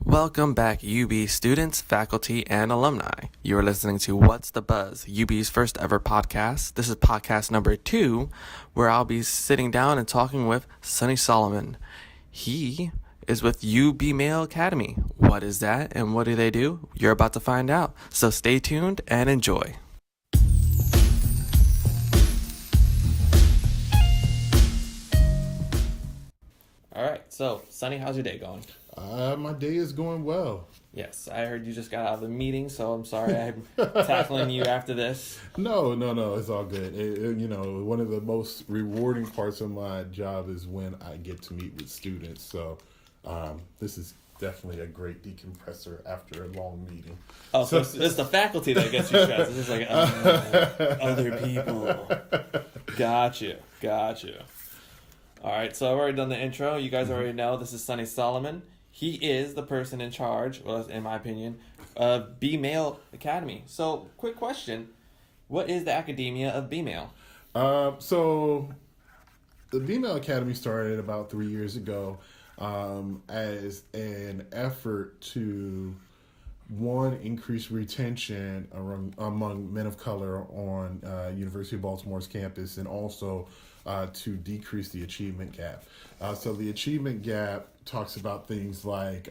Welcome back, UB students, faculty, and alumni. You are listening to What's the Buzz, UB's first ever podcast. This is podcast number 2, where I'll be sitting down and talking with Sunni Solomon. He is with BMALE Academy. What is that and what do they do? You're about to find out. So stay tuned and enjoy. All right, so Sunni, how's your day going? My day is going well. Yes, I heard you just got out of the meeting, so I'm sorry I'm tackling you after this. No, it's all good. One of the most rewarding parts of my job is when I get to meet with students. So this is definitely a great decompressor after a long meeting. Oh, so it's the faculty that gets you stressed. It's just like, other people. Gotcha. All right, so I've already done the intro. You guys already know this is Sunni Solomon. He is the person in charge, well, in my opinion, of BMALE Academy. So, quick question. What is the academia of BMALE? So the BMALE Academy started about 3 years ago as an effort to, one, increase retention among men of color on University of Baltimore's campus, and also to decrease the achievement gap. So the achievement gap talks about things like,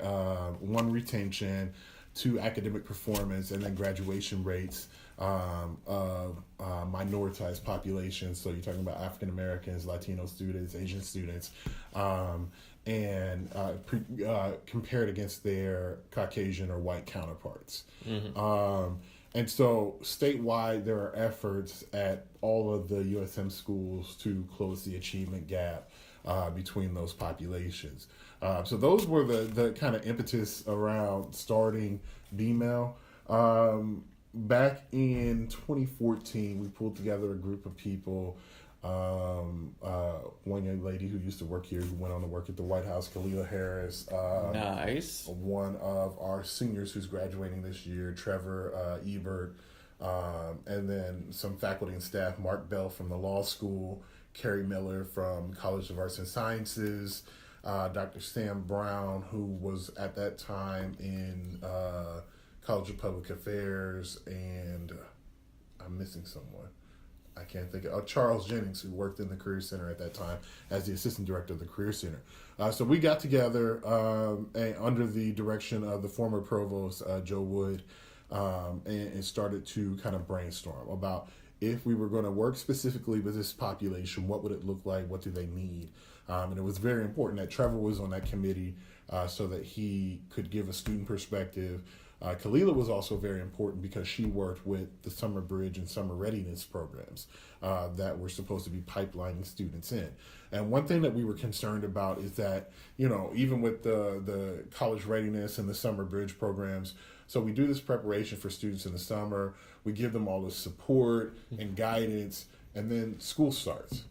one, retention, two, academic performance, and then graduation rates of minoritized populations. So you're talking about African Americans, Latino students, Asian students, and compared against their Caucasian or white counterparts. Mm-hmm. And so statewide, there are efforts at all of the USM schools to close the achievement gap between those populations. So those were the kind of impetus around starting BMALE. Back in 2014, we pulled together a group of people. One young lady who used to work here, who went on to work at the White House, Khalila Harris. Nice. One of our seniors who's graduating this year, Trevor Ebert. And then some faculty and staff, Mark Bell from the law school, Carrie Miller from College of Arts and Sciences, Dr. Sam Brown, who was at that time in College of Public Affairs, and I'm missing someone. I can't think of Charles Jennings, who worked in the Career Center at that time as the assistant director of the Career Center. So we got together under the direction of the former provost, Joe Wood, and started to kind of brainstorm about if we were going to work specifically with this population, what would it look like? What do they need? And it was very important that Trevor was on that committee so that he could give a student perspective. Khalila was also very important because she worked with the Summer Bridge and Summer Readiness programs that were supposed to be pipelining students in. And one thing that we were concerned about is that, even with the college readiness and the Summer Bridge programs, so we do this preparation for students in the summer, we give them all the support and guidance, and then school starts.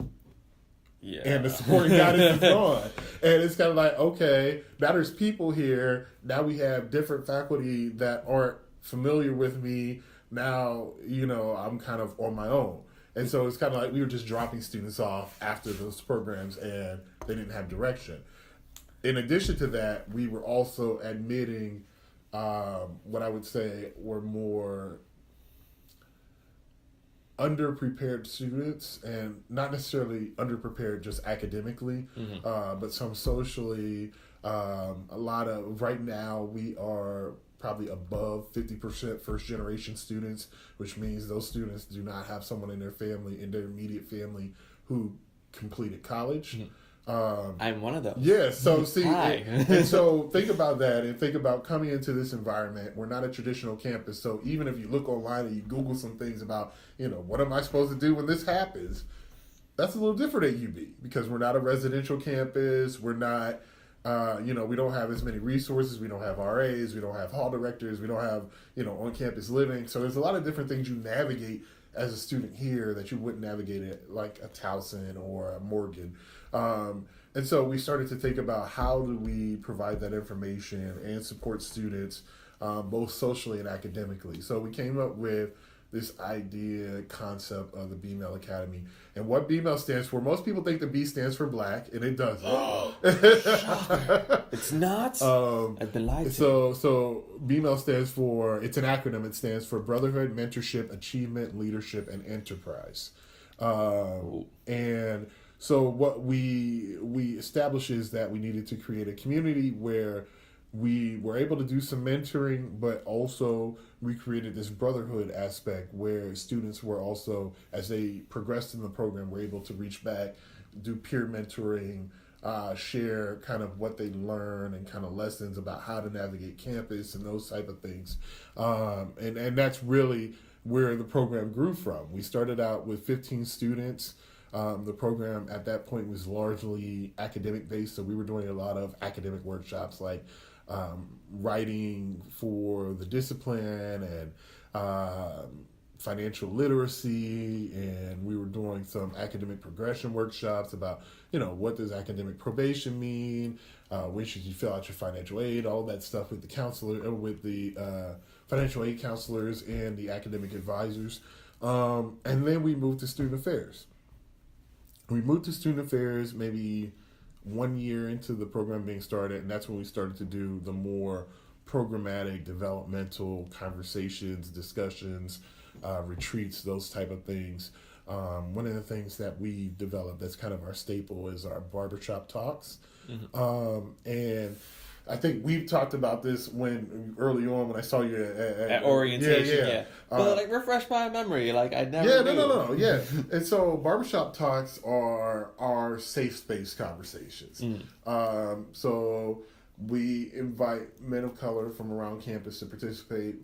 Yeah. And the support and guidance is gone. And it's kind of like, okay, now there's people here. Now we have different faculty that aren't familiar with me. Now, I'm kind of on my own. And so it's kind of like we were just dropping students off after those programs and they didn't have direction. In addition to that, we were also admitting what I would say were more underprepared students, and not necessarily underprepared just academically, but some socially. A lot of, right now, we are probably above 50% first generation students, which means those students do not have someone in their family, in their immediate family, who completed college. I'm one of those. Yeah, so see, Hi. and so think about that, and think about coming into this environment. We're not a traditional campus, so even if you look online and you Google some things about, what am I supposed to do when this happens, that's a little different at UB, because we're not a residential campus. We're not, we don't have as many resources. We don't have RAs. We don't have hall directors. We don't have, on-campus living. So there's a lot of different things you navigate as a student here that you wouldn't navigate it like a Towson or a Morgan. And so we started to think about how do we provide that information and support students both socially and academically. So we came up with this idea, concept of the BMALE Academy. And what BMALE stands for, most people think the B stands for black, and it doesn't. It's not? I've been lied to. So BMALE stands for, it's an acronym, it stands for Brotherhood, Mentorship, Achievement, Leadership, and Enterprise. And so what we established is that we needed to create a community where we were able to do some mentoring, but also we created this brotherhood aspect where students were also, as they progressed in the program, were able to reach back, do peer mentoring, share kind of what they learn and kind of lessons about how to navigate campus and those type of things. And that's really where the program grew from. We started out with 15 students. The program at that point was largely academic based, so we were doing a lot of academic workshops like writing for the discipline and financial literacy, and we were doing some academic progression workshops about, what does academic probation mean, when should you fill out your financial aid, all that stuff with the counselor, with the financial aid counselors and the academic advisors. And then we moved to student affairs. We moved to student affairs maybe 1 year into the program being started, and that's when we started to do the more programmatic, developmental conversations, discussions, retreats, those type of things. One of the things that we developed that's kind of our staple is our barbershop talks. Mm-hmm. And I think we've talked about this early on when I saw you at orientation. Yeah. But refresh my memory. I never knew. No. Yeah. And so barbershop talks are our safe space conversations. So we invite men of color from around campus to participate,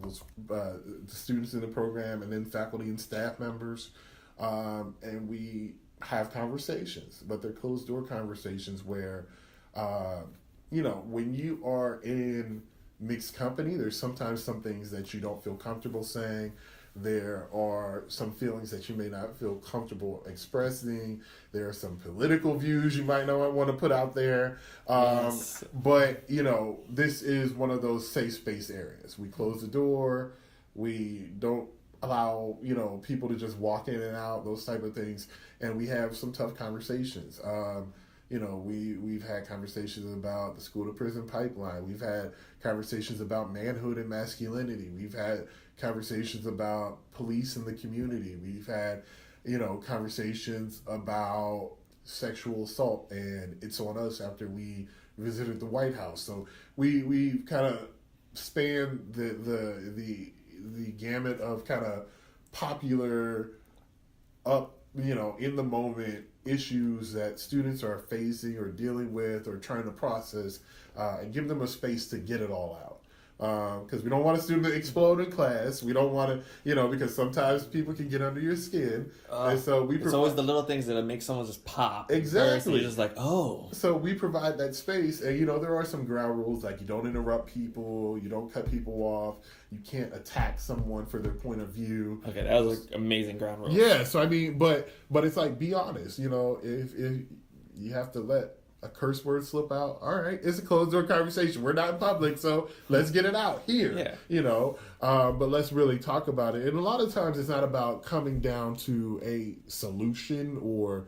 the students in the program, and then faculty and staff members. And we have conversations, but they're closed door conversations where, when you are in mixed company, there's sometimes some things that you don't feel comfortable saying. There are some feelings that you may not feel comfortable expressing. There are some political views you might not want to put out there. Yes. But, this is one of those safe space areas. We close the door. We don't allow, people to just walk in and out, those type of things. And we have some tough conversations. We've had conversations about the school to prison pipeline. We've had conversations about manhood and masculinity. We've had conversations about police in the community. We've had, conversations about sexual assault, and it's on us after we visited the White House. So we've kind of spanned the gamut of kind of popular in the moment issues that students are facing or dealing with or trying to process, and give them a space to get it all out. Because we don't want a student to explode in class. We don't want to, because sometimes people can get under your skin. And so it's always the little things that make someone just pop. Exactly. You're just like, oh. So we provide that space. And, there are some ground rules, like you don't interrupt people. You don't cut people off. You can't attack someone for their point of view. Okay, that was amazing ground rules. Yeah, so but it's like, be honest. If you have to let a curse word slip out, all right, it's a closed door conversation. We're not in public, so let's get it out here. Yeah. But let's really talk about it. And a lot of times it's not about coming down to a solution or,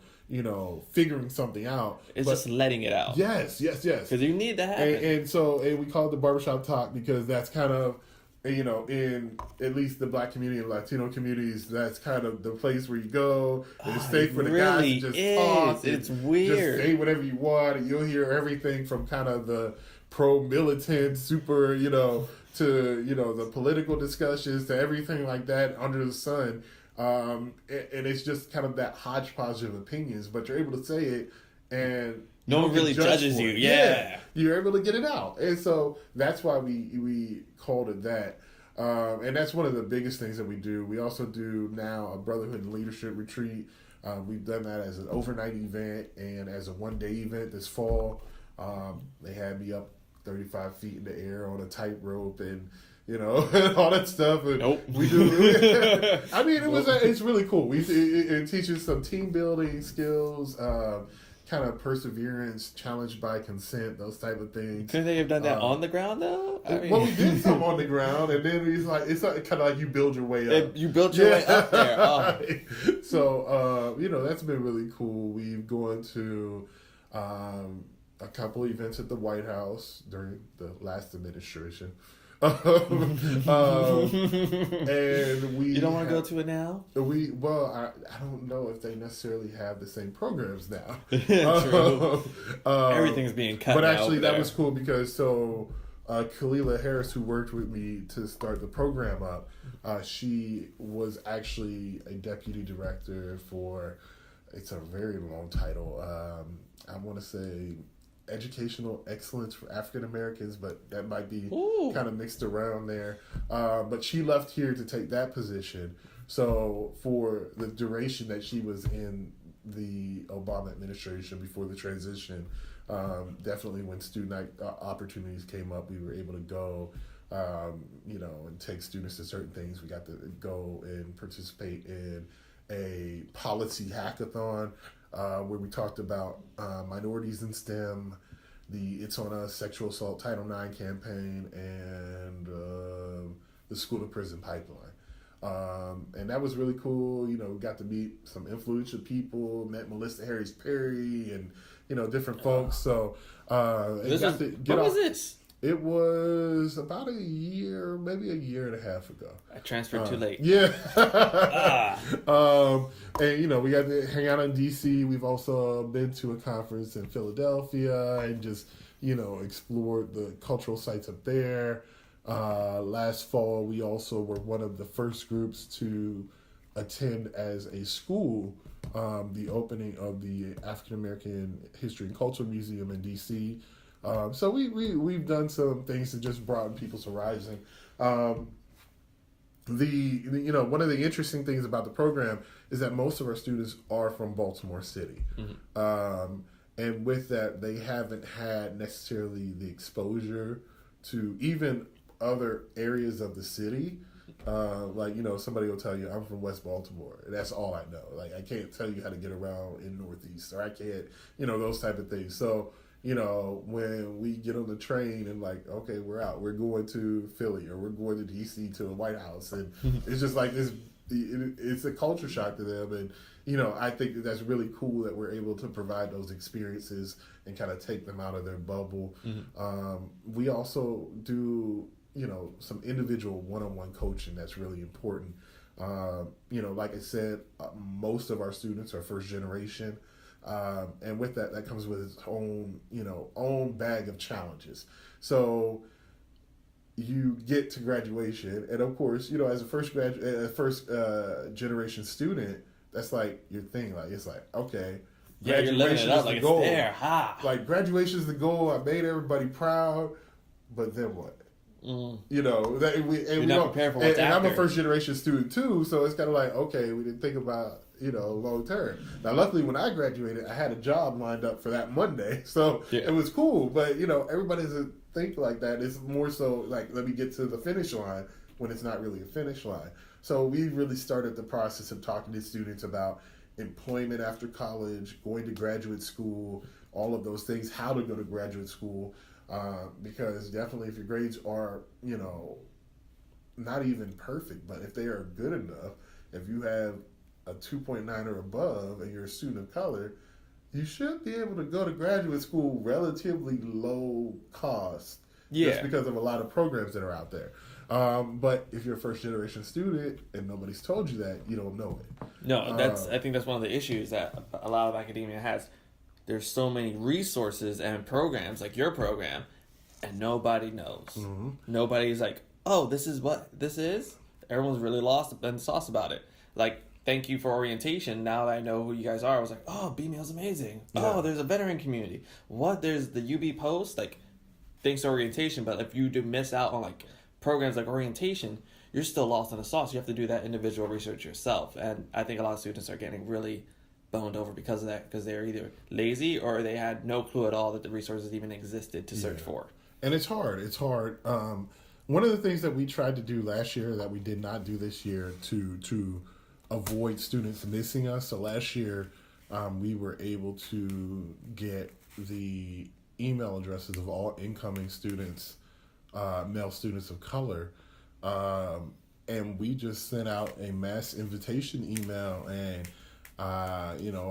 figuring something out. It's just letting it out. Yes. Because you need to happen. And we call it the barbershop talk because that's kind of, in at least the Black community and Latino communities, that's kind of the place where you go. It's safe for the guys to just talk. It's weird. Just say whatever you want, and you'll hear everything from kind of the pro-militant, super, to, the political discussions to everything like that under the sun. And it's just kind of that hodgepodge of opinions, but you're able to say it, and no one really judges you. Yeah. You're able to get it out. And so that's why we called it that. And that's one of the biggest things that we do. We also do now a Brotherhood and Leadership Retreat. We've done that as an overnight event and as a one-day event this fall. They had me up 35 feet in the air on a tightrope and, all that stuff. And nope. We do. I mean, it's really cool. It teaches some team building skills. kind of perseverance, challenged by consent, those type of things. Couldn't they have done that on the ground though? I mean, Well, we did some on the ground, and then it's kind of like you build your way up. you built your way up there. Oh. So that's been really cool. We've gone to a couple events at the White House during the last administration. And we You don't want to go to it now? I don't know if they necessarily have the same programs now. True. Everything's being cut. But actually, that there. was cool because Kalila Harris, who worked with me to start the program up, she was actually a deputy director for. It's a very long title. I want to say educational excellence for African Americans, but that might be kind of mixed around there. But she left here to take that position. So for the duration that she was in the Obama administration before the transition, definitely when student opportunities came up, we were able to go, and take students to certain things. We got to go and participate in a policy hackathon, where we talked about minorities in STEM, the It's On Us sexual assault Title IX campaign, and the school to prison pipeline. And that was really cool. We got to meet some influential people, met Melissa Harris Perry, and different folks. So what was this? It was about maybe a year and a half ago. I transferred too late. Yeah. And we got to hang out in DC. We've also been to a conference in Philadelphia and just, explored the cultural sites up there. Last fall, we also were one of the first groups to attend as a school the opening of the African American History and Culture Museum in DC. So we've done some things to just broaden people's horizon. One of the interesting things about the program is that most of our students are from Baltimore City. Mm-hmm. And with that, they haven't had necessarily the exposure to even other areas of the city. Somebody will tell you, I'm from West Baltimore. And that's all I know. Like, I can't tell you how to get around in Northeast, or I can't, those type of things. So, when we get on the train and okay, we're out, we're going to Philly or we're going to DC to the White House. And it's just like this, it's a culture shock to them. And, I think that's really cool that we're able to provide those experiences and kind of take them out of their bubble. Mm-hmm. We also do, some individual one-on-one coaching that's really important. Like I said, most of our students are first generation. And with that comes with its own bag of challenges. So you get to graduation, and of course, as a first generation student, that's like your thing. Like, it's like, okay, yeah, you're living it up like it's there. Ha! Like, graduation is the goal. I made everybody proud, but then what? Mm. You're not prepared for what's and after. I'm a first generation student too, so it's kind of like, okay, we didn't think about long term. Now, luckily, when I graduated, I had a job lined up for that Monday, so It was cool. But everybody doesn't think like that. It's more so like, let me get to the finish line, when it's not really a finish line. So we really started the process of talking to students about employment after college, going to graduate school, all of those things, how to go to graduate school. Because definitely, if your grades are, not even perfect, but if they are good enough, if you have a 2.9 or above and you're a student of color, you should be able to go to graduate school relatively low cost. Yeah. Just because of a lot of programs that are out there. But if you're a first generation student and nobody's told you that, you don't know it. No, I think that's one of the issues that a lot of academia has. There's so many resources and programs like your program, and nobody knows. Mm-hmm. Nobody's like, oh, this is what this is? Everyone's really lost and sauce about it. Like, thank you for orientation. Now that I know who you guys are, I was like, oh, BMALE's amazing. Yeah. Oh, there's a veteran community. What? There's the UB Post? Like, thanks to orientation. But if you do miss out on, programs like orientation, you're still lost in the sauce. You have to do that individual research yourself. And I think a lot of students are getting really boned over because of that, because they're either lazy or they had no clue at all that the resources even existed to search for. And it's hard. One of the things that we tried to do last year that we did not do this year to avoid students missing us. So last year, we were able to get the email addresses of all incoming students, male students of color, and we just sent out a mass invitation email and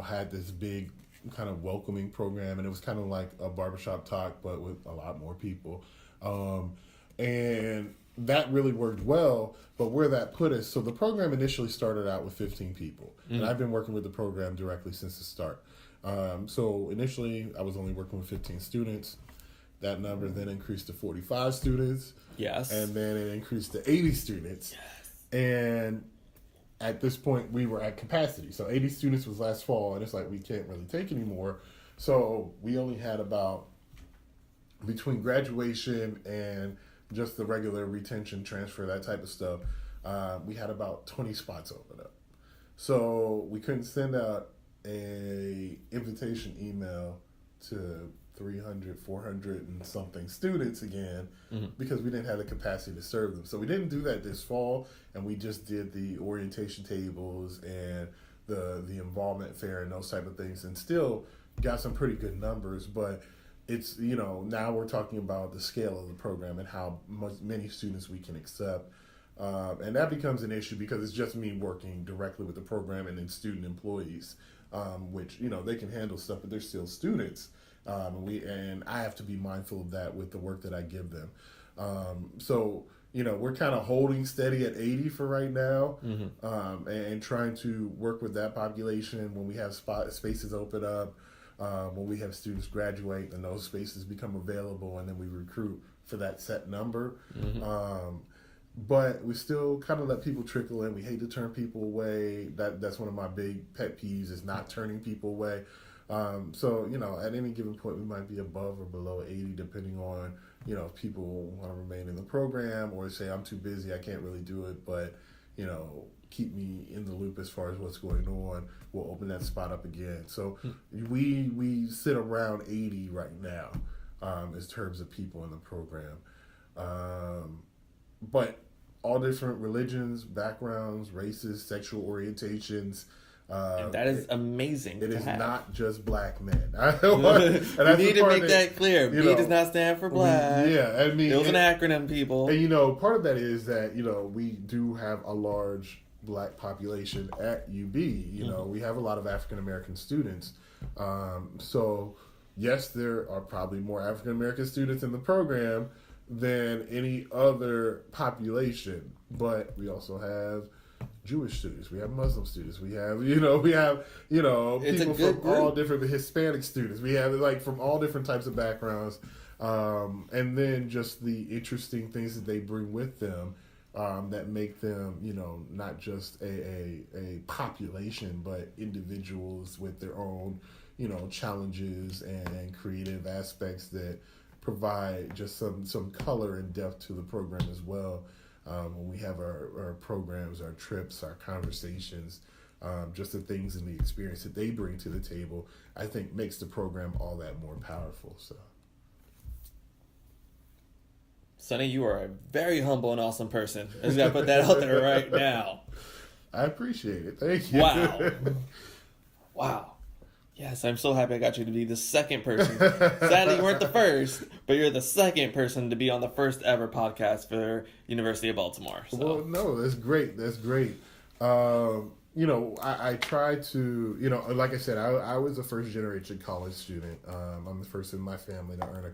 had this big kind of welcoming program, and it was kind of like a barbershop talk but with a lot more people, and that really worked well. But where that put us, so the program initially started out with 15 people, and I've been working with the program directly since the start. So initially I was only working with 15 students. That number then increased to 45 students. Yes. And then it increased to 80 students. Yes. And at this point we were at capacity. So 80 students was last fall, and it's like we can't really take anymore. So we only had about, between graduation and just the regular retention, transfer, that type of stuff, we had about 20 spots open up. So we couldn't send out a invitation email to 300, 400 and something students again, because we didn't have the capacity to serve them. So we didn't do that this fall, and we just did the orientation tables and the involvement fair and those type of things, and still got some pretty good numbers. But it's, now we're talking about the scale of the program and how many students we can accept. And that becomes an issue because it's just me working directly with the program and then student employees, which, they can handle stuff, but they're still students. And I have to be mindful of that with the work that I give them. So we're kind of holding steady at 80 for right now, and trying to work with that population when we have spaces open up. When we have students graduate, and those spaces become available, and then we recruit for that set number. But we still kind of let people trickle in. We hate to turn people away. That's one of my big pet peeves, is not turning people away. So at any given point, we might be above or below 80, depending on, if people want to remain in the program, or say, I'm too busy, I can't really do it, but, keep me in the loop as far as what's going on. We'll open that spot up again. So we sit around 80 right now, in terms of people in the program. But all different religions, backgrounds, races, sexual orientations. And that is amazing. It is have. not just black men. You need to make that clear. B does not stand for black. It was an acronym, people. And part of that is that we do have a large black population at UB. We have a lot of African American students. So yes, there are probably more African American students in the program than any other population, but we also have Jewish students, we have Muslim students, we have people from all different Hispanic students, we have from all different types of backgrounds, and then just the interesting things that they bring with them, that make them not just a population, but individuals with their own challenges and creative aspects that provide just some color and depth to the program as well. When we have our programs, our trips, our conversations, just the things and the experience that they bring to the table, I think makes the program all that more powerful. So, Sunny, you are a very humble and awesome person. I just got to put that out there right now. I appreciate it. Thank you. Wow. Yes, I'm so happy I got you to be the second person. Sadly, you weren't the first, but you're the second person to be on the first ever podcast for University of Baltimore. So. Well, no, that's great. That's great. I try to, like I said, I was a first generation college student. I'm the first in my family to earn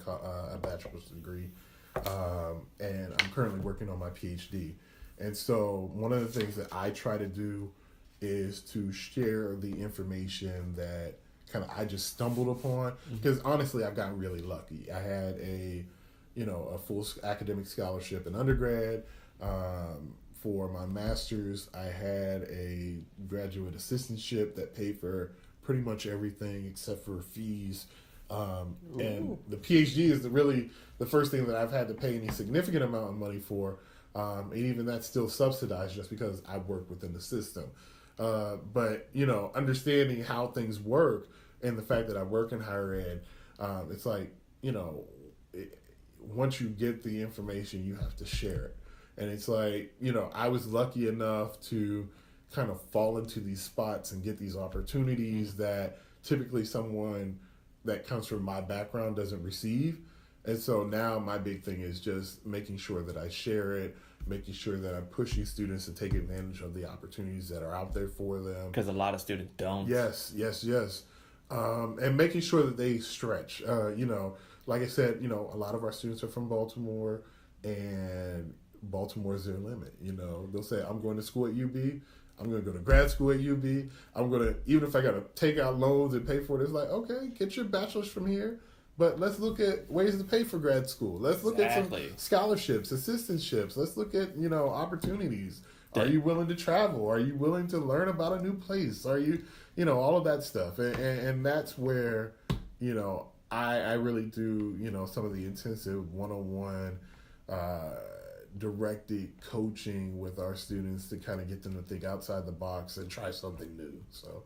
a bachelor's degree. And I'm currently working on my PhD. And so one of the things that I try to do is to share the information that kind of I just stumbled upon, because honestly I've gotten really lucky. I had a full academic scholarship in undergrad. For my master's, I had a graduate assistantship that paid for pretty much everything except for fees. And the PhD is really the first thing that I've had to pay any significant amount of money for. And even that's still subsidized just because I work within the system. But understanding how things work and the fact that I work in higher ed, it's like, once you get the information, you have to share it. And it's like, I was lucky enough to kind of fall into these spots and get these opportunities that typically someone that comes from my background doesn't receive. And so now my big thing is just making sure that I share it, making sure that I'm pushing students to take advantage of the opportunities that are out there for them. Because a lot of students don't. Yes. And making sure that they stretch. Like I said, a lot of our students are from Baltimore, and Baltimore is their limit. They'll say, I'm going to school at UB. I'm going to go to grad school at UB. I'm going to, even if I got to take out loans and pay for it, it's like, okay, get your bachelor's from here. But let's look at ways to pay for grad school. Let's look at some scholarships, assistantships. Let's look at, opportunities. Are you willing to travel? Are you willing to learn about a new place? Are you, all of that stuff. And that's where, I really do, some of the intensive one-on-one directed coaching with our students to kind of get them to think outside the box and try something new. So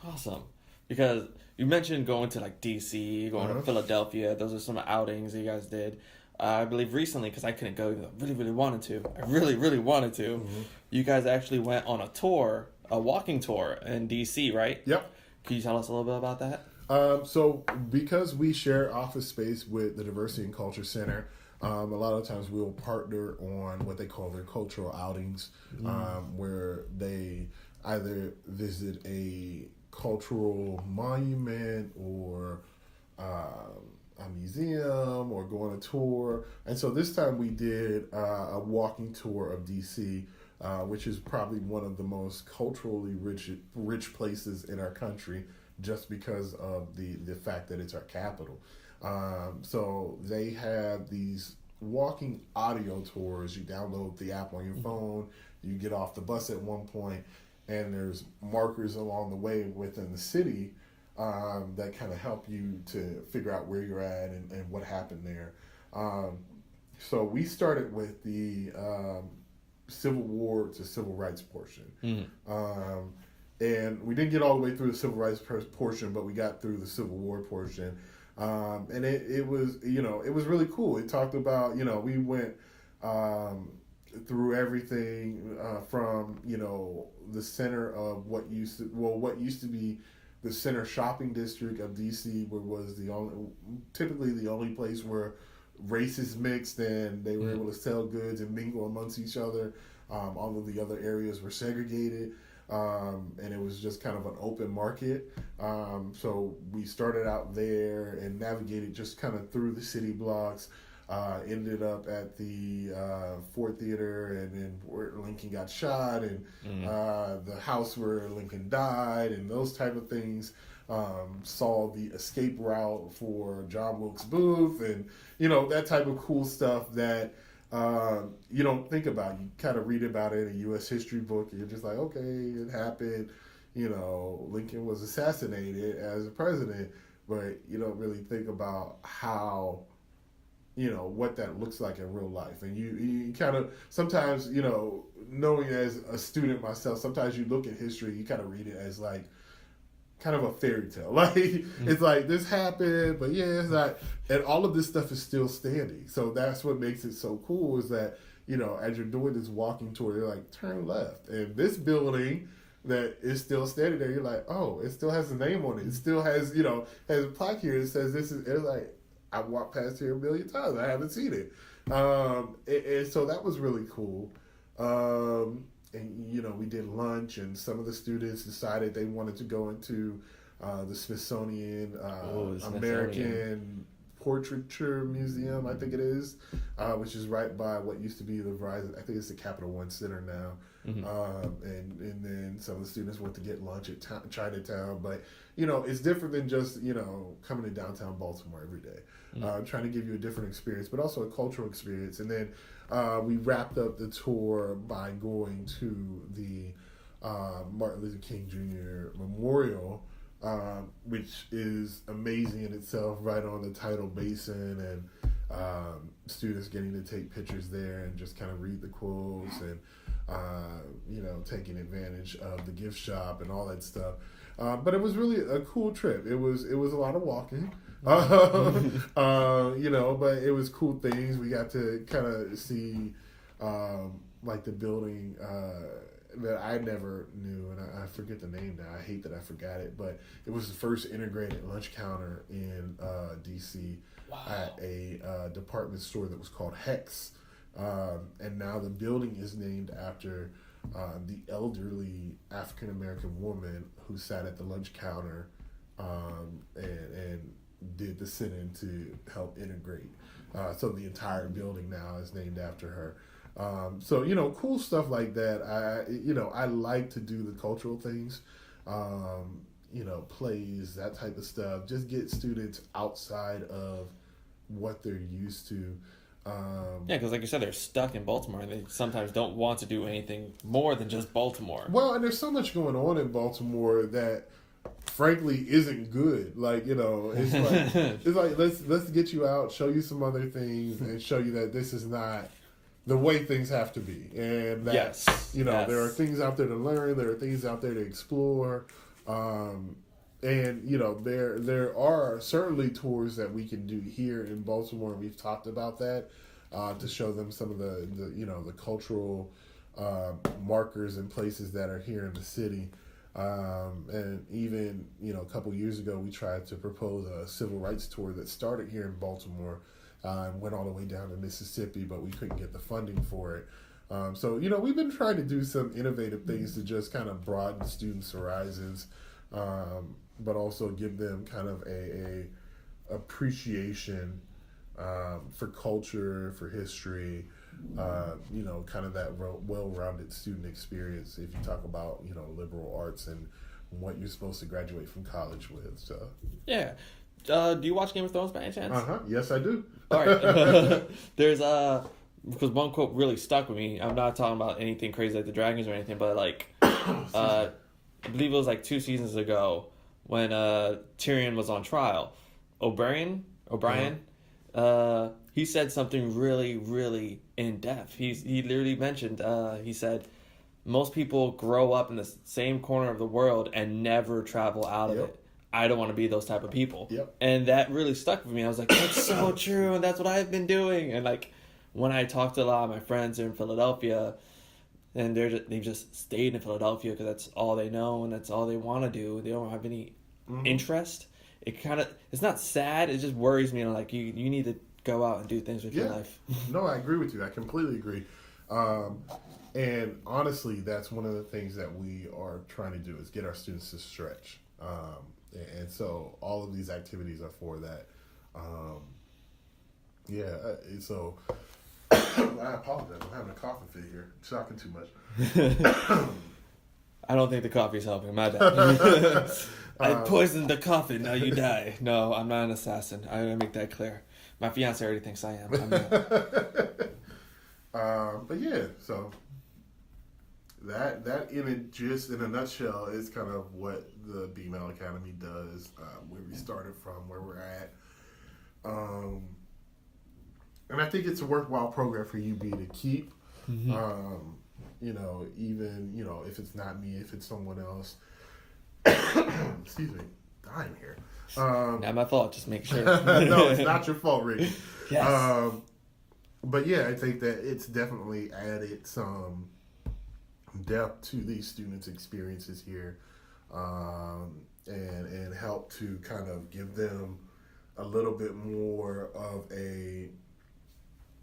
awesome. Because you mentioned going to like DC, going to Philadelphia. Those are some outings you guys did. I believe recently, because I couldn't go, I really wanted to. I really wanted to. Mm-hmm. You guys actually went on a tour, a walking tour in DC, right? Yep. Can you tell us a little bit about that? So because we share office space with the Diversity and Culture Center, a lot of times we'll partner on what they call their cultural outings, where they either visit a cultural monument or a museum or go on a tour. And so this time we did a walking tour of DC, which is probably one of the most culturally rich places in our country, just because of the fact that it's our capital. So they have these walking audio tours. You download the app on your phone, you get off the bus at one point, and there's markers along the way within the city that kind of help you to figure out where you're at and what happened there. So we started with the Civil War to Civil Rights portion. And we didn't get all the way through the Civil Rights portion, but we got through the Civil War portion. And it was, it was really cool. It talked about, we went through everything from, the center of what used to be the center shopping district of DC, where was typically the only place where races mixed and they were able to sell goods and mingle amongst each other. All of the other areas were segregated. And it was just kind of an open market. So we started out there and navigated just kind of through the city blocks, ended up at the Ford Theater, and then where Lincoln got shot, and the house where Lincoln died, and those type of things. Saw the escape route for John Wilkes Booth, and that type of cool stuff that you don't think about. You kind of read about it in a U.S. history book, and you're just like, okay, it happened. Lincoln was assassinated as a president, but you don't really think about how, what that looks like in real life. And you kind of, sometimes, knowing as a student myself, sometimes you look at history, you kind of read it as like, kind of a fairy tale. Like, it's like, this happened, but yeah, it's not. And all of this stuff is still standing. So that's what makes it so cool, is that, as you're doing this walking tour, you're like, turn left. And this building that is still standing there, you're like, oh, it still has a name on it. It still has, has a plaque here that says this is, it's like, I walked past here a million times. I haven't seen it. And so that was really cool. And, we did lunch, and some of the students decided they wanted to go into the Smithsonian American Portraiture Museum, I think it is, which is right by what used to be the Verizon, I think it's the Capital One Center now. And then some of the students went to get lunch at Chinatown. But, it's different than just, coming to downtown Baltimore every day. Trying to give you a different experience, but also a cultural experience. And then we wrapped up the tour by going to the Martin Luther King Jr. Memorial, which is amazing in itself, right on the tidal basin, and students getting to take pictures there and just kind of read the quotes, and taking advantage of the gift shop and all that stuff. But it was really a cool trip. It was a lot of walking. But it was cool things. We got to kind of see like the building that I never knew, and I forget the name now. I hate that I forgot it, but it was the first integrated lunch counter in DC at a department store that was called Hex. And now the building is named after the elderly African American woman who sat at the lunch counter and did the sit-in to help integrate. So the entire building now is named after her. So, cool stuff like that. I like to do the cultural things, plays, that type of stuff. Just get students outside of what they're used to. Yeah, because like you said, they're stuck in Baltimore, and they sometimes don't want to do anything more than just Baltimore. Well, and there's so much going on in Baltimore that, frankly, isn't good. Like, it's like let's get you out, show you some other things, and show you that this is not the way things have to be, and that there are things out there to learn, there are things out there to explore, and there are certainly tours that we can do here in Baltimore, and we've talked about that to show them some of the cultural markers and places that are here in the city. And even a couple years ago, we tried to propose a civil rights tour that started here in Baltimore. Went all the way down to Mississippi, but we couldn't get the funding for it. So we've been trying to do some innovative things to just kind of broaden students' horizons, but also give them kind of a appreciation for culture, for history, kind of that well-rounded student experience. If you talk about liberal arts and what you're supposed to graduate from college with, so yeah. Do you watch Game of Thrones by any chance? Yes, I do. All right. There's because one quote really stuck with me. I'm not talking about anything crazy like the dragons or anything, but I believe it was 2 seasons ago when Tyrion was on trial. O'Brien, he said something really, really in depth. He literally mentioned. He said, most people grow up in the same corner of the world and never travel out of it. I don't want to be those type of people. Yep. And that really stuck with me. I was like, that's so true, and that's what I've been doing. And when I talked to a lot of my friends in Philadelphia, and they've just stayed in Philadelphia because that's all they know and that's all they want to do. They don't have any interest. It's not sad. It just worries me. You need to go out and do things with your life. No, I agree with you. I completely agree. And honestly, that's one of the things that we are trying to do is get our students to stretch. And so all of these activities are for that. So I apologize. I'm having a coughing fit here. Talking too much. I don't think the coffee's helping. My bad. I poisoned the coffee. Now you die. No, I'm not an assassin. I gotta make that clear. My fiance already thinks I am. I'm not. But yeah, so that in a nutshell is kind of what the BMALE Academy does, where we started from, where we're at. And I think it's a worthwhile program for UB to keep. Even if it's not me, if it's someone else. Excuse me, dying here. Not my fault. Just make sure. No, it's not your fault, Ricky. Yes. But yeah, I think that it's definitely added some depth to these students' experiences here, and help to kind of give them a little bit more of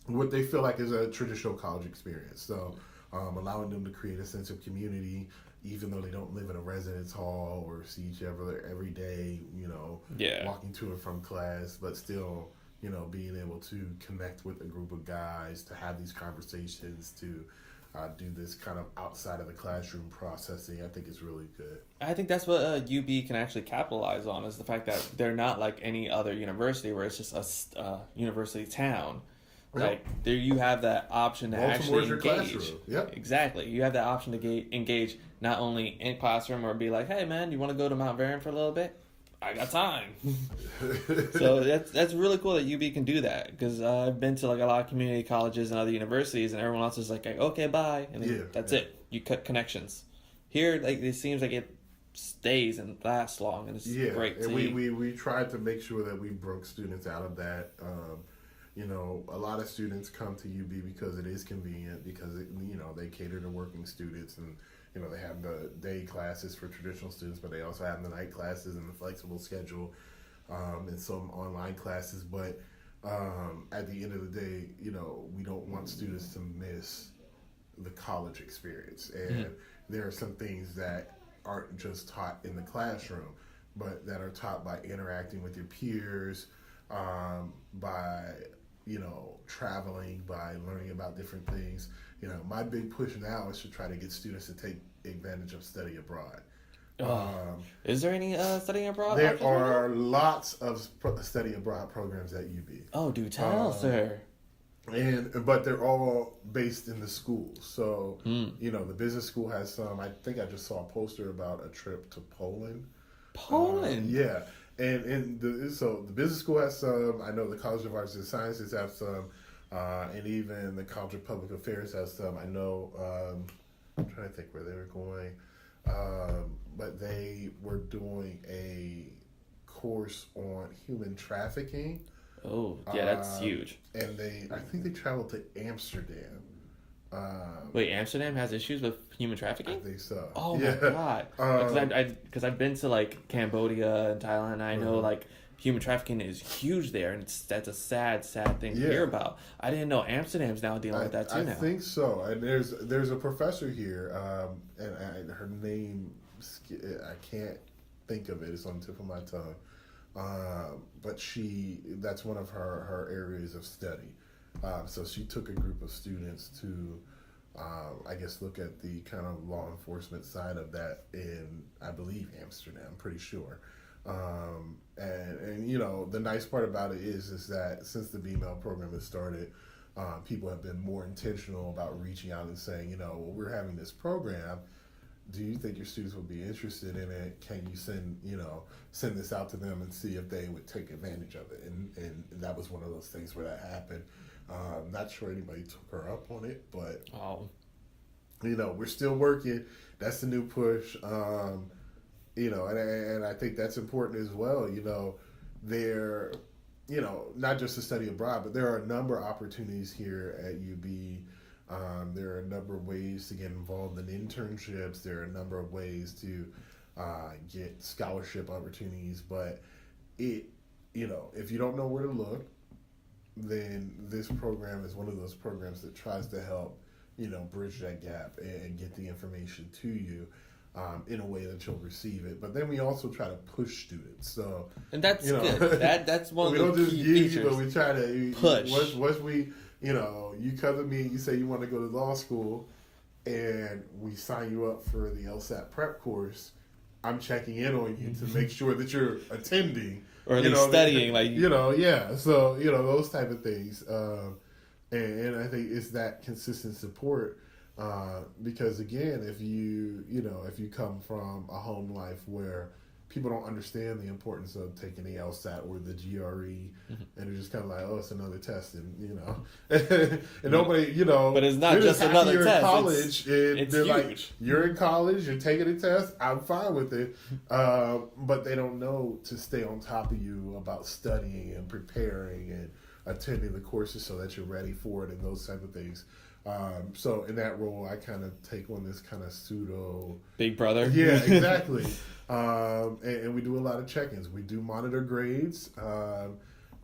what they feel like is a traditional college experience. So allowing them to create a sense of community, even though they don't live in a residence hall or see each other every day, walking to and from class, but still, being able to connect with a group of guys, to have these conversations, to do this kind of outside of the classroom processing, I think is really good. I think that's what UB can actually capitalize on, is the fact that they're not like any other university where it's just a university town. There you have that option to Baltimore's actually engage. Your classroom. Yep. Exactly. You have that option to engage not only in classroom or be like, hey man, you want to go to Mount Vernon for a little bit? I got time. So that's really cool that UB can do that, because I've been to a lot of community colleges and other universities, and everyone else is like, okay, bye, and then that's it. You cut connections. Here, it seems like it stays and lasts long, and it's great. And we tried to make sure that we broke students out of that. A lot of students come to UB because it is convenient, because they cater to working students, and they have the day classes for traditional students, but they also have the night classes and the flexible schedule, and some online classes. But at the end of the day, we don't want students to miss the college experience. And there are some things that aren't just taught in the classroom, but that are taught by interacting with your peers, by traveling, by learning about different things. My big push now is to try to get students to take advantage of study abroad. Is there any studying abroad? There are lots of study abroad programs at UB. Oh, do tell, sir. But they're all based in the schools. So, the business school has some. I think I just saw a poster about a trip to Poland. Poland? Yeah. So the business school has some. I know the College of Arts and Sciences have some. And even the College of Public Affairs has some. I know, I'm trying to think where they were going. But they were doing a course on human trafficking. Oh, yeah, that's huge. And I think they traveled to Amsterdam. Wait, Amsterdam has issues with human trafficking? I think so. Oh my god! Because I've been to like Cambodia and Thailand, and I know like human trafficking is huge there, and that's a sad thing to hear about. I didn't know Amsterdam's now dealing with that too. I think so. And there's a professor here, and her name, I can't think of it. It's on the tip of my tongue. But that's one of her areas of study. So she took a group of students to, I guess, look at the kind of law enforcement side of that in, I believe, Amsterdam, I'm pretty sure. And the nice part about it is that since the BMALE program has started, people have been more intentional about reaching out and saying, well, we're having this program. Do you think your students would be interested in it? Can you send this out to them and see if they would take advantage of it? And that was one of those things where that happened. Not sure anybody took her up on it, but we're still working. That's the new push. And I think that's important as well. There, not just to study abroad, but there are a number of opportunities here at UB. There are a number of ways to get involved in internships. There are a number of ways to get scholarship opportunities. But if you don't know where to look, then this program is one of those programs that tries to help, bridge that gap and get the information to you in a way that you'll receive it. But then we also try to push students. And that's good. That's one we of don't the just key give features. you, but we try to push. Once we, you come to me and you say you want to go to law school, and we sign you up for the LSAT prep course, I'm checking in on you to make sure that you're attending. Or at least studying. So, those type of things. And I think it's that consistent support. Because again, if you come from a home life where people don't understand the importance of taking the LSAT or the GRE, and they're just kind of like, oh, it's another test, and and nobody, But it's not just another you're test. In college, it's they're huge. like, you're in college, you're taking a test. I'm fine with it, but they don't know to stay on top of you about studying and preparing and attending the courses so that you're ready for it and those type of things. So in that role, I kind of take on this kind of pseudo Big brother. Yeah, exactly. And we do a lot of check-ins. We do monitor grades.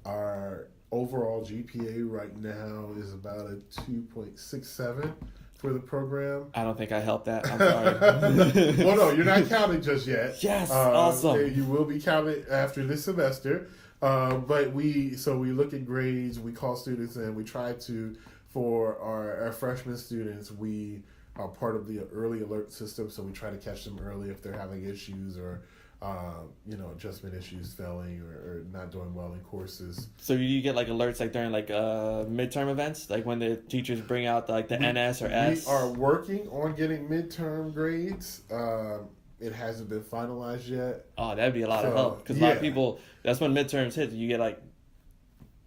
Our overall GPA right now is about a 2.67 for the program. I don't think I helped that. I'm sorry. Well, no, you're not counted just yet. Yes, awesome. You will be counted after this semester. But we look at grades. We call students in. We try to. For our freshman students, we are part of the early alert system, so we try to catch them early if they're having issues or, adjustment issues, failing or not doing well in courses. So you get like alerts like during like midterm events, like when the teachers bring out the NS or S? We are working on getting midterm grades. It hasn't been finalized yet. Oh, that'd be a lot of help because a lot of people. That's when midterms hit. You get like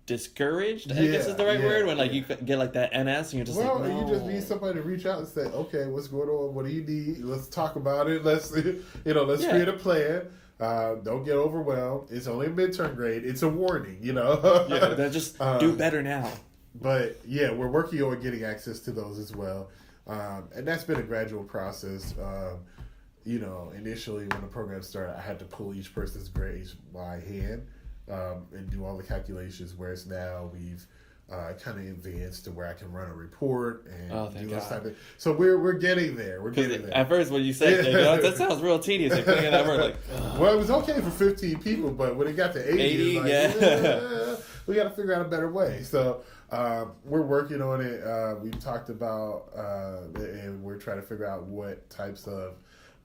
discouraged, I guess is the right word, when like you get like that NS and you're just like, no. You just need somebody to reach out and say, okay, what's going on? What do you need? Let's talk about it. Let's create a plan. Don't get overwhelmed. It's only a midterm grade. It's a warning, Then just do better now. But yeah, we're working on getting access to those as well. And that's been a gradual process. Initially when the program started, I had to pull each person's grades by hand and do all the calculations, whereas now we've kind of advanced to where I can run a report and do those type of. So we're getting there. We're getting there. At first, when you said that sounds real tedious. You're putting in that word like. Well, it was okay for 15 people, but when it got to 80 we got to figure out a better way. So we're working on it. We've talked about and we're trying to figure out what types of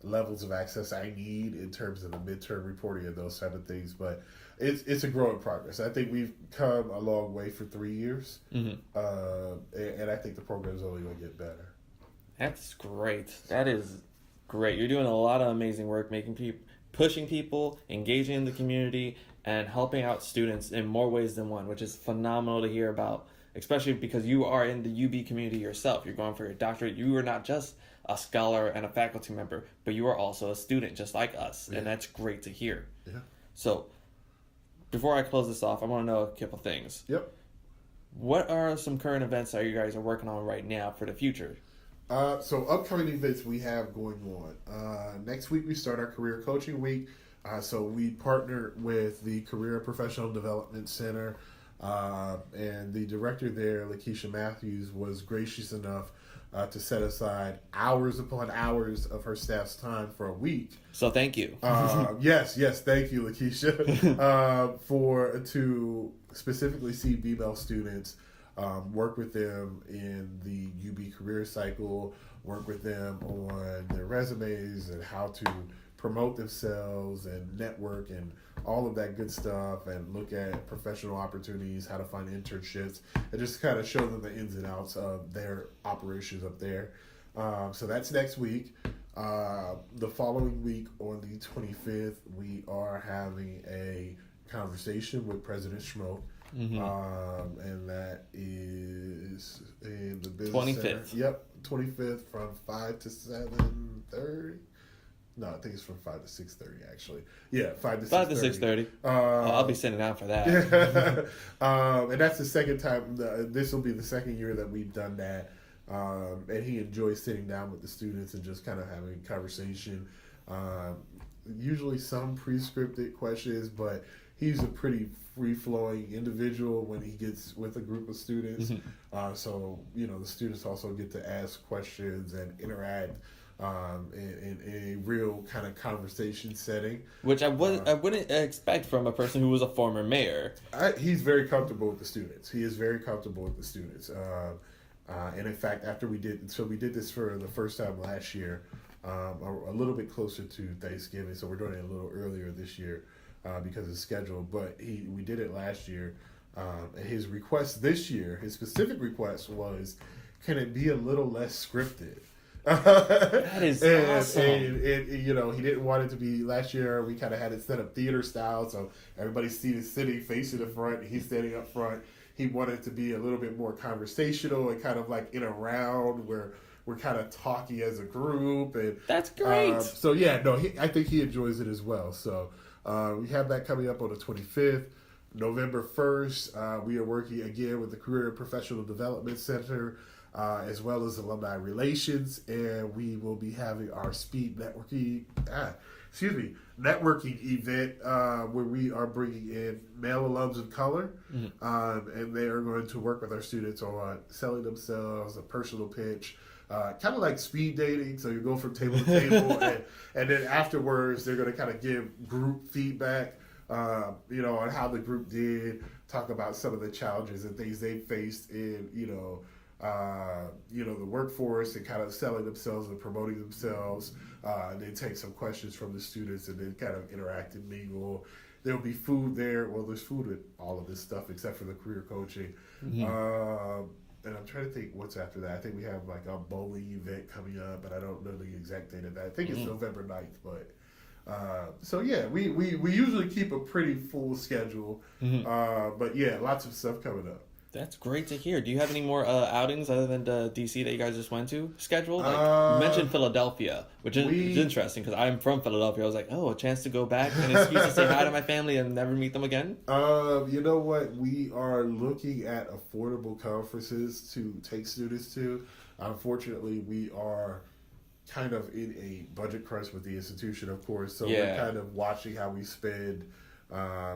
levels of access I need in terms of the midterm reporting and those type of things, but it's a growing progress. I think we've come a long way for 3 years, and I think the program is only going to get better. That's great. That is great. You're doing a lot of amazing work, pushing people, engaging in the community, and helping out students in more ways than one, which is phenomenal to hear about, especially because you are in the UB community yourself. You're going for your doctorate. You are not just a scholar and a faculty member, but you are also a student just like us, and that's great to hear. Yeah. So, before I close this off, I want to know a couple things. Yep. What are some current events that you guys are working on right now for the future? So upcoming events we have going on. Next week we start our Career Coaching Week. So we partner with the Career and Professional Development Center, and the director there, Lakeisha Matthews, was gracious enough to set aside hours upon hours of her staff's time for a week. So thank you. Yes, thank you, Lakeisha, to specifically see BMALE students, work with them in the UB career cycle, work with them on their resumes and how to promote themselves and network and all of that good stuff, and look at professional opportunities, how to find internships, and just kind of show them the ins and outs of their operations up there. So that's next week. The following week on the 25th, we are having a conversation with President Schmoke. And that is in the business 25th. center. Yep, 25th from 5 to 7:30. No, I think it's from 5 to 6:30 actually. Yeah, 5 to 6:30. 5 to 6:30. I'll be sitting down for that. And that's the second time. This will be the second year that we've done that. And he enjoys sitting down with the students and just kind of having a conversation. Usually some pre-scripted questions, but he's a pretty free-flowing individual when he gets with a group of students. So, the students also get to ask questions and interact in a real kind of conversation setting. Which I wouldn't expect from a person who was a former mayor. He's very comfortable with the students. He is very comfortable with the students. And in fact, after we did this for the first time last year, a little bit closer to Thanksgiving, so we're doing it a little earlier this year because of schedule. But we did it last year. And his request this year, his specific request was, can it be a little less scripted? That is awesome. And he didn't want it to be. Last year we kind of had it set up theater style, so everybody's sitting facing the front, and he's standing up front. He wanted it to be a little bit more conversational and kind of like in a round where we're kind of talking as a group. And that's great. I think he enjoys it as well. So we have that coming up on the 25th. November 1st, we are working again with the Career and Professional Development Center, as well as Alumni Relations, and we will be having our speed networking event where we are bringing in male alums of color, and they are going to work with our students on selling themselves, a personal pitch, kind of like speed dating. So you go from table to table, and then afterwards they're going to kind of give group feedback, on how the group did, talk about some of the challenges and things they faced in, the workforce, and kind of selling themselves and promoting themselves. And then take some questions from the students and then kind of interact and mingle. There'll be food there. Well, there's food with all of this stuff except for the career coaching. And I'm trying to think what's after that. I think we have like a bowling event coming up, but I don't know the exact date of that. I think it's November 9th, but we usually keep a pretty full schedule. But yeah, lots of stuff coming up. That's great to hear. Do you have any more outings other than the DC that you guys just went to scheduled? Like, you mentioned Philadelphia, which is interesting because I'm from Philadelphia. I was like, oh, a chance to go back, an excuse to say hi to my family and never meet them again? You know what? We are looking at affordable conferences to take students to. Unfortunately, we are kind of in a budget crunch with the institution, of course. So we're kind of watching how we spend.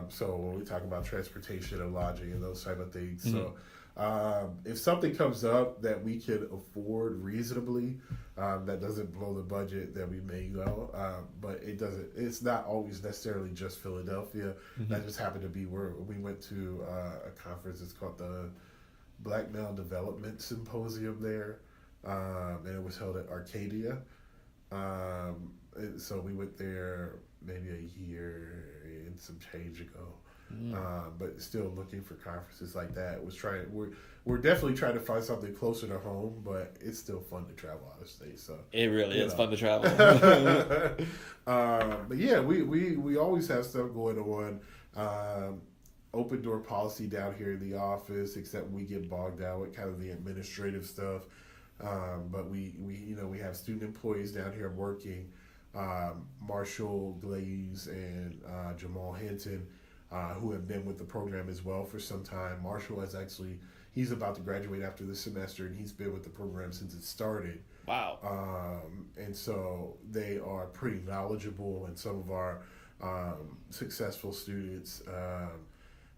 So when we talk about transportation and lodging and those type of things, so if something comes up that we can afford reasonably, that doesn't blow the budget, then we may go. But it doesn't. It's not always necessarily just Philadelphia. That just happened to be where we went to a conference. It's called the Black Male Development Symposium there, and it was held at Arcadia. So we went there maybe a year and some change ago, but still looking for conferences like that. We're definitely trying to find something closer to home, but it's still fun to travel out of state. So it really is fun to travel. But yeah, we always have stuff going on. Open door policy down here in the office, except we get bogged down with kind of the administrative stuff. But we have student employees down here working. Marshall Glaze and Jamal Hinton, who have been with the program as well for some time. Marshall he's about to graduate after this semester, and he's been with the program since it started. Wow. And so they are pretty knowledgeable, and some of our successful students,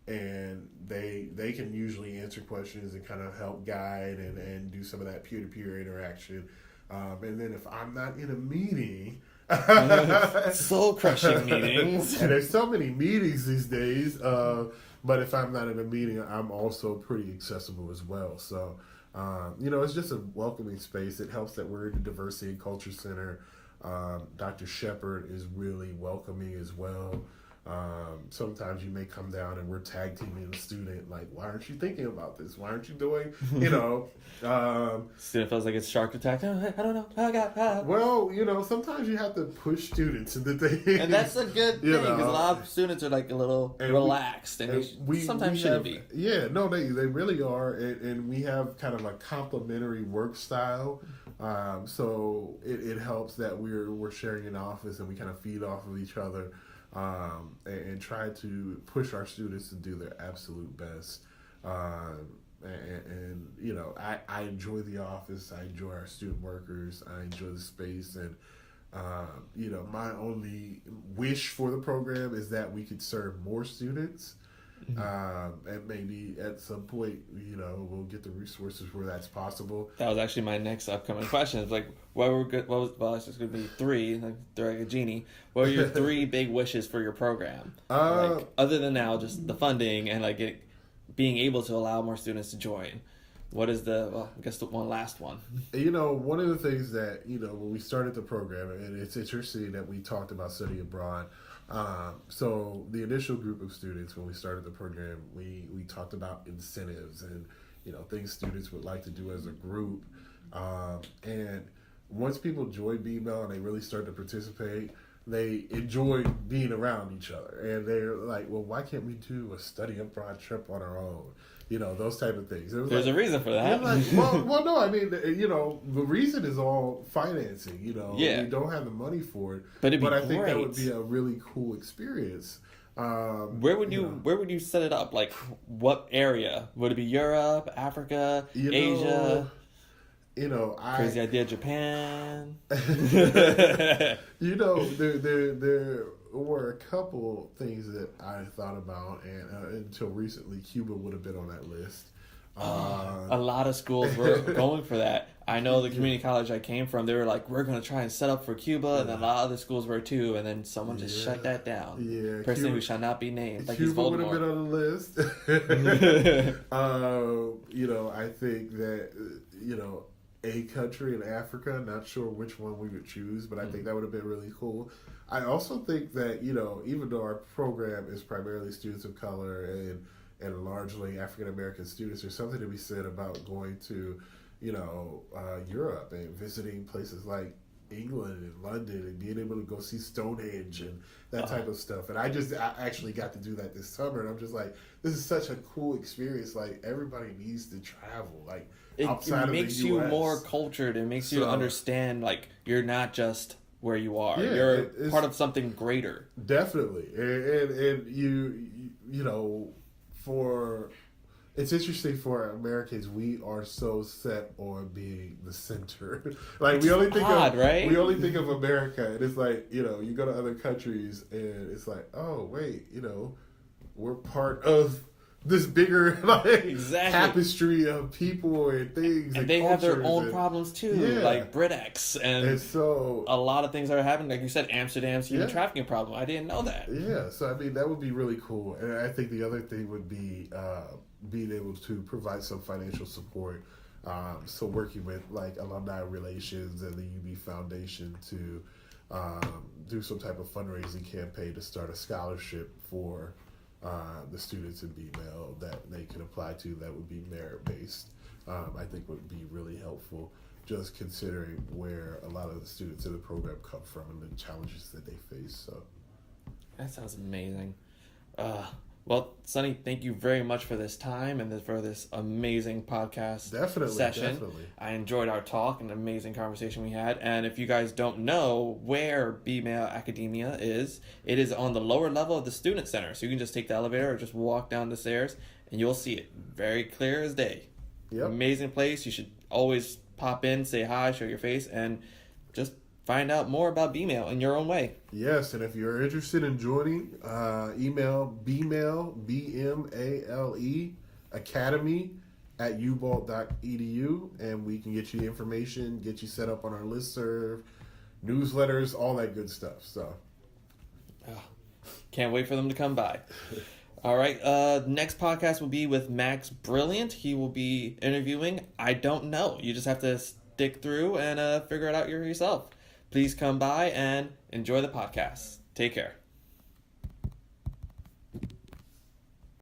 and they can usually answer questions and kind of help guide and do some of that peer-to-peer interaction. And then if I'm not in a meeting, soul crushing meetings, and there's so many meetings these days, but if I'm not in a meeting, I'm also pretty accessible as well. So it's just a welcoming space. It helps that we're in the Diversity and Culture Center. Dr. Shepard is really welcoming as well. Sometimes you may come down and we're tag teaming a student, like, why aren't you thinking about this? Why aren't you doing, student feels like it's shark attack. Oh, I don't know. Oh, God. Well, sometimes you have to push students into things. And that's a good thing, because a lot of students are like a little relaxed, and sometimes shouldn't be. Yeah, no, they really are. And we have kind of a complementary work style. So it helps that we're sharing an office and we kind of feed off of each other. And try to push our students to do their absolute best. I enjoy the office. I enjoy our student workers. I enjoy the space. And, my only wish for the program is that we could serve more students. And maybe at some point, we'll get the resources where that's possible. That was actually my next upcoming question. It's like, it's just going to be three, like they're like a genie. What are your three big wishes for your program? Other than now, just the funding and like being able to allow more students to join. What is the one last one? One of the things that, when we started the program, and it's interesting that we talked about study abroad. So the initial group of students, when we started the program, we talked about incentives and, things students would like to do as a group. And once people join BMALE and they really start to participate, they enjoy being around each other. And they're like, well, why can't we do a study abroad trip on our own? Those type of things. There's a reason for that. Well, no, I mean, the reason is all financing. We don't have the money for it. But I think that would be a really cool experience. Where would you set it up? Like, what there? Would it be Europe, Africa, Asia? Crazy idea, Japan. There were a couple things that I thought about, and until recently, Cuba would have been on that list. A lot of schools were going for that. I know the community college I came from, they were like, we're going to try and set up for Cuba, and then a lot of other schools were too, and then someone just shut that down. Yeah, Person who shall not be named. Like Cuba would have been on the list. I think that, a country in Africa, not sure which one we would choose, but I think that would have been really cool. I also think that, even though our program is primarily students of color and largely African American students, there's something to be said about going to, Europe and visiting places like England and London and being able to go see Stonehenge and that type of stuff. And I actually got to do that this summer, and I'm just like, this is such a cool experience. Like, everybody needs to travel. Like, outside it makes of the US. you more cultured. It makes you understand, like, you're not just where you are. Yeah, you're part of something greater. Definitely. And you know, it's interesting for Americans. We are so set on being the center. Like, we only think of America, and it's like, you know, you go to other countries, and it's like, oh wait, you know, we're part of this bigger tapestry of people and things, and they have their own problems too, like BritX and so a lot of things that are happening. Like you said, Amsterdam's human trafficking problem. I didn't know that. Yeah, so I mean, that would be really cool. And I think the other thing would be being able to provide some financial support. So working with like alumni relations and the UB Foundation to do some type of fundraising campaign to start a scholarship for the students in BMALE that they can apply to, that would be merit-based. I think would be really helpful, just considering where a lot of the students in the program come from and the challenges that they face. So that sounds amazing. Well, Sunni, thank you very much for this time and for this amazing podcast session. Definitely. I enjoyed our talk and amazing conversation we had. And if you guys don't know where BMALE Academia is, it is on the lower level of the Student Center. So you can just take the elevator or just walk down the stairs and you'll see it. Very clear as day. Yep. Amazing place. You should always pop in, say hi, show your face, and just find out more about BMALE in your own way. Yes, and if you're interested in joining, email BMALE, BMALE Academy at ubalt.edu, and we can get you the information, get you set up on our listserv, newsletters, all that good stuff. So, can't wait for them to come by. All right, next podcast will be with Max Brilliant. He will be interviewing I Don't Know. You just have to stick through and figure it out yourself. Please come by and enjoy the podcast. Take care.